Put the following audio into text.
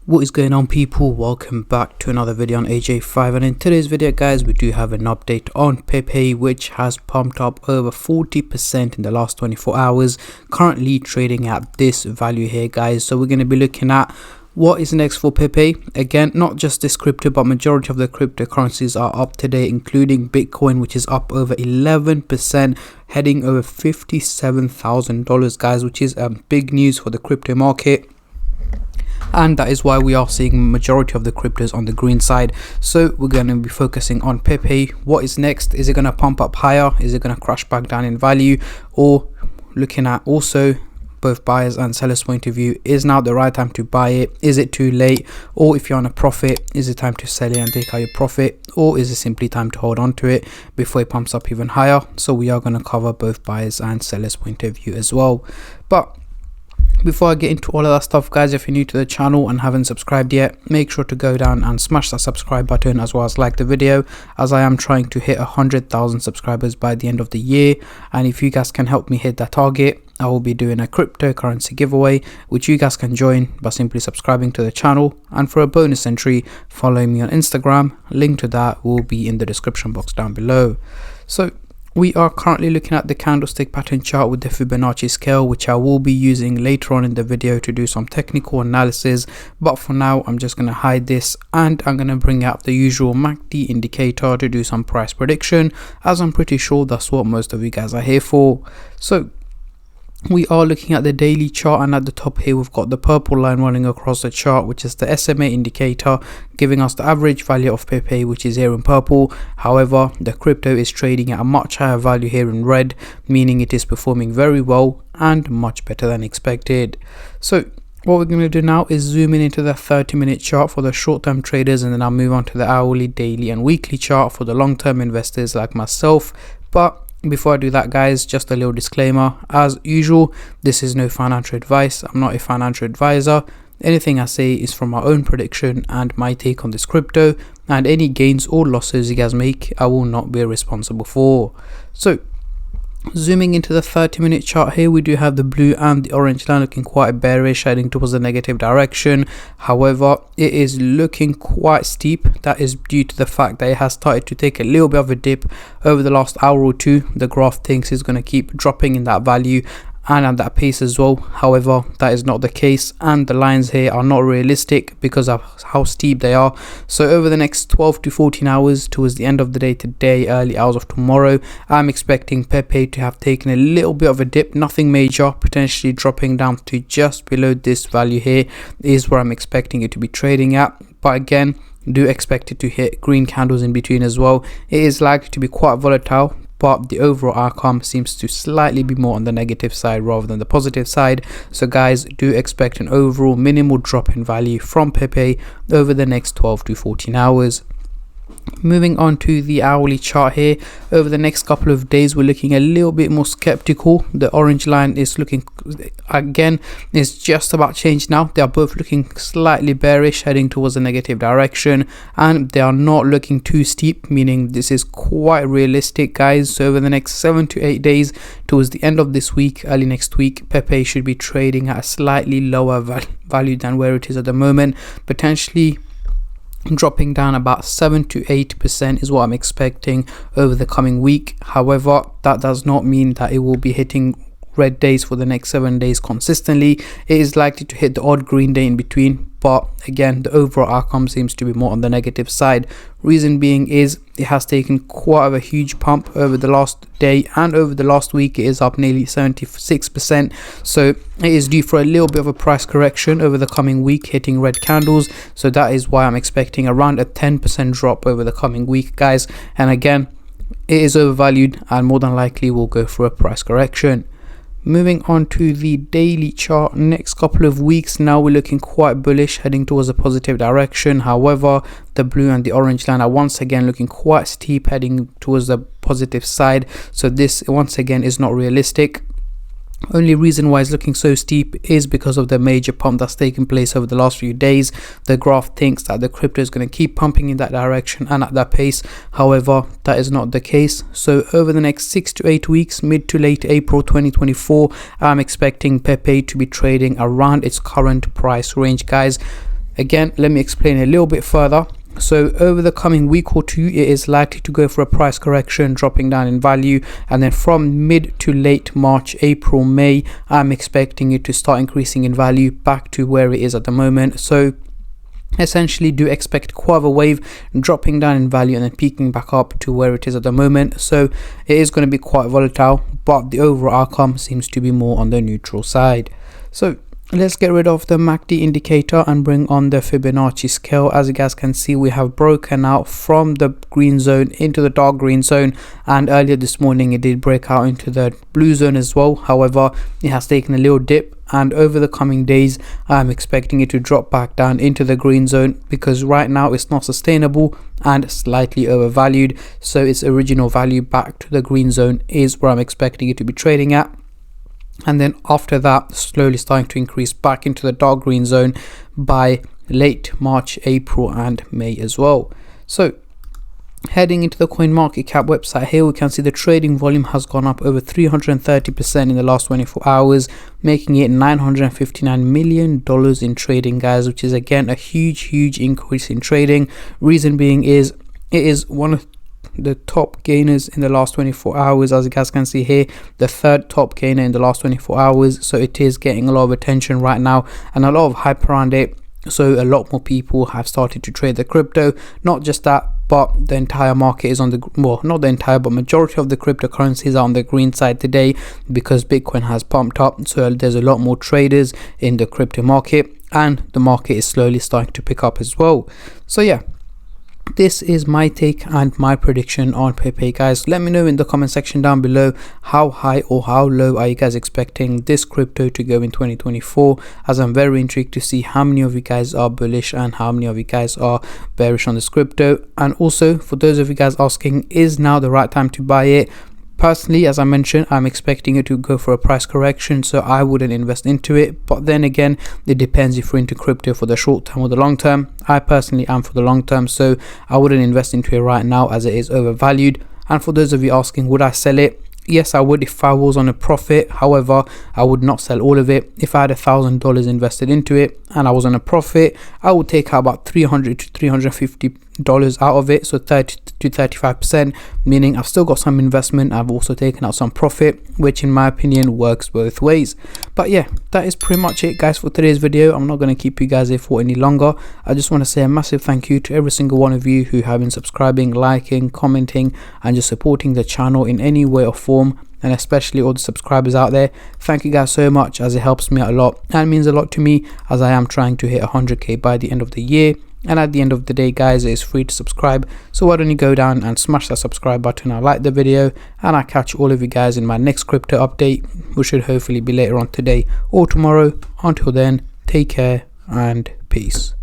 What is going on, people? Welcome back to another video on AJ5, and in today's video guys we do have an update on Pepe, which has pumped up over 40% in the last 24 hours, currently trading at this value here guys. So we're going to be looking at what is next for Pepe. Again, not just this crypto but majority of the cryptocurrencies are up today, including Bitcoin, which is up over 11%, heading over $57,000 guys, which is big news for the crypto market. And that is why we are seeing majority of the cryptos on the green side. So we're going to be focusing on Pepe. What is next? Is it going to pump up higher? Is it going to crash back down in value? Or looking at also both buyers and sellers point of view, is now the right time to buy it? Is it too late? Or if you're on a profit, is it time to sell it and take out your profit? Or is it simply time to hold on to it before it pumps up even higher? So we are going to cover both buyers and sellers point of view as well. But before I get into all of that stuff guys, if you're new to the channel and haven't subscribed yet, make sure to go down and smash that subscribe button, as well as like the video, as I am trying to hit 100,000 subscribers by the end of the year. And if you guys can help me hit that target, I will be doing a cryptocurrency giveaway, which you guys can join by simply subscribing to the channel. And for a bonus entry, following me on Instagram. Link to that will be in the description box down below. So we are currently looking at the candlestick pattern chart with the Fibonacci scale, which I will be using later on in the video to do some technical analysis. But for now, I'm just going to hide this and I'm going to bring out the usual MACD indicator to do some price prediction, as I'm pretty sure that's what most of you guys are here for. So we are looking at the daily chart, and at the top here we've got the purple line running across the chart, which is the SMA indicator, giving us the average value of Pepe, which is here in purple. However, the crypto is trading at a much higher value here in red, meaning it is performing very well and much better than expected. So what we're going to do now is zoom in into the 30-minute chart for the short-term traders, and then I'll move on to the hourly, daily and weekly chart for the long-term investors like myself. But before I do that guys, just a little disclaimer. As usual, this is no financial advice. I'm not a financial advisor. Anything I say is from my own prediction and my take on this crypto, and any gains or losses you guys make, I will not be responsible for. So zooming into the 30-minute chart here, we do have the blue and the orange line looking quite bearish, heading towards the negative direction. However, it is looking quite steep. That is due to the fact that it has started to take a little bit of a dip over the last hour or two. The graph thinks it's going to keep dropping in that value and at that pace as well. However, that is not the case, and the lines here are not realistic because of how steep they are. So over the next 12 to 14 hours, towards the end of the day today, early hours of tomorrow, I'm expecting Pepe to have taken a little bit of a dip, nothing major, potentially dropping down to just below this value here is where I'm expecting it to be trading at. But again, do expect it to hit green candles in between as well. It is likely to be quite volatile, but the overall outcome seems to slightly be more on the negative side rather than the positive side. So guys, do expect an overall minimal drop in value from Pepe over the next 12 to 14 hours. Moving on to the hourly chart here, over the next couple of days we're looking a little bit more skeptical. The orange line is looking, again, is just about changed now. They are both looking slightly bearish, heading towards a negative direction, and they are not looking too steep, meaning this is quite realistic guys. So over the next 7 to 8 days, towards the end of this week, early next week, Pepe should be trading at a slightly lower value than where it is at the moment, potentially dropping down about 7 to 8% is what I'm expecting over the coming week. However, that does not mean that it will be hitting red days for the next 7 days consistently. It is likely to hit the odd green day in between, but again, the overall outcome seems to be more on the negative side. Reason being is it has taken quite a huge pump over the last day, and over the last week it is up nearly 76%. So it is due for a little bit of a price correction over the coming week, hitting red candles. So that is why I'm expecting around a 10% drop over the coming week guys. And again, it is overvalued and more than likely will go for a price correction. Moving on to the daily chart, next couple of weeks now we're looking quite bullish, heading towards a positive direction. However, the blue and the orange line are once again looking quite steep, heading towards the positive side. So this once again is not realistic. Only reason why it's looking so steep is because of the major pump that's taken place over the last few days. The graph thinks that the crypto is going to keep pumping in that direction and at that pace. However, that is not the case. So over the next 6 to 8 weeks, mid to late April 2024, I'm expecting Pepe to be trading around its current price range, guys. Again, let me explain a little bit further. So over the coming week or two, it is likely to go for a price correction, dropping down in value, and then from mid to late March, April, May, I'm expecting it to start increasing in value back to where it is at the moment. So essentially do expect quite a wave, dropping down in value and then peaking back up to where it is at the moment. So it is going to be quite volatile, but the overall outcome seems to be more on the neutral side. So let's get rid of the MACD indicator and bring on the Fibonacci scale. As you guys can see, we have broken out from the green zone into the dark green zone, and earlier this morning it did break out into the blue zone as well. However, it has taken a little dip, and over the coming days I'm expecting it to drop back down into the green zone, because right now it's not sustainable and slightly overvalued. So its original value back to the green zone is where I'm expecting it to be trading at, and then after that slowly starting to increase back into the dark green zone by late March, April and May as well. So heading into the CoinMarketCap website, here we can see the trading volume has gone up over 330% in the last 24 hours, making it $959 million in trading, guys, which is again a huge increase in trading. Reason being is it is one of the top gainers in the last 24 hours. As you guys can see here, the third top gainer in the last 24 hours. So it is getting a lot of attention right now and a lot of hype around it. So a lot more people have started to trade the crypto. Not just that, but the entire market is on the, well, not the entire, but majority of the cryptocurrencies are on the green side today, because Bitcoin has pumped up. So there's a lot more traders in the crypto market, and the market is slowly starting to pick up as well. So yeah, this is my take and my prediction on Pepe, guys. Let me know in the comment section down below how high or how low are you guys expecting this crypto to go in 2024, as I'm very intrigued to see how many of you guys are bullish and how many of you guys are bearish on this crypto. And also for those of you guys asking, is now the right time to buy it? Personally, as I mentioned, I'm expecting it to go for a price correction, so I wouldn't invest into it. But then again, it depends if you're into crypto for the short term or the long term. I personally am for the long term, so I wouldn't invest into it right now as it is overvalued. And for those of you asking, would I sell it? Yes, I would if I was on a profit. However, I would not sell all of it. If I had $1,000 invested into it and I was on a profit, I would take out about $300 to $350 out of it, so 30 to 35%, meaning I've still got some investment, I've also taken out some profit, which in my opinion works both ways. But yeah, that is pretty much it, guys, for today's video. I'm not going to keep you guys here for any longer. I just want to say a massive thank you to every single one of you who have been subscribing, liking, commenting and just supporting the channel in any way or form, and especially all the subscribers out there. Thank you guys so much, as it helps me out a lot and means a lot to me, as I am trying to hit 100k by the end of the year. And at the end of the day, guys, it is free to subscribe, so why don't you go down and smash that subscribe button and like the video, and I'll catch all of you guys in my next crypto update, which should hopefully be later on today or tomorrow. Until then, take care and peace.